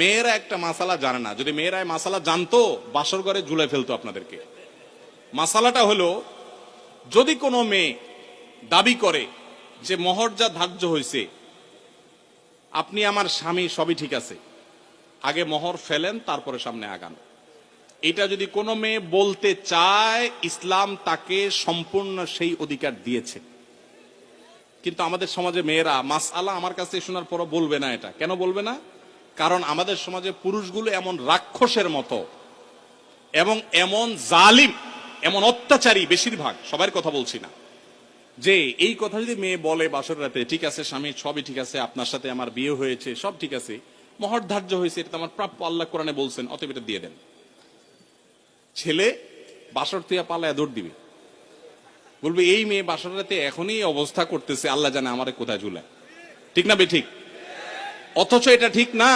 মেয়েরা একটা মাসালা জানে না। যদি মেয়েরা এই মাসালা জানতো, বাসর ঘরে ঝুলে ফেলতো আপনাদেরকে। মাসালাটা হলো, যদি কোনো মেয়ে দাবি করে যে মোহর যা ধার্য হয়েছে, আপনি আমার স্বামী, সবই ঠিক আছে, আগে মোহর ফেলেন তারপরে সামনে আগান, এটা যদি কোনো মেয়ে বলতে চায়, ইসলাম তাকে সম্পূর্ণ সেই অধিকার দিয়েছে। কিন্তু আমাদের সমাজে মেয়েরা মাসআলা আমার কাছে শোনার পরও বলবে না। এটা কেন বলবে না? কারণ আমাদের সমাজে পুরুষগুলো এমন রাক্ষসের মতো এবং এমন জালিম, এমন অত্যাচারী, বেশিরভাগ, সবার কথা বলছি না, যে এই কথা যদি মেয়ে বলে বাসর রাতে, ঠিক আছে স্বামী, সবই ঠিক আছে, আপনার সাথে আমার বিয়ে হয়েছে, সব ঠিক আছে, মোহর ধার্য হয়েছে, এটা আমার প্রাপ্য, আল্লাহ কোরআনে বলছেন, অতএব এটা দিয়ে দেন। ছেলে বাসর থেকে পালায় দৌড় দিবে, বলবে এই মেয়ে বাসর রাতে এখনই অবস্থা করতেছে, আল্লাহ জানে আমারে কোথায় ঝুলায়। ঠিক না বে ঠিক? অথচ এটা ঠিক না।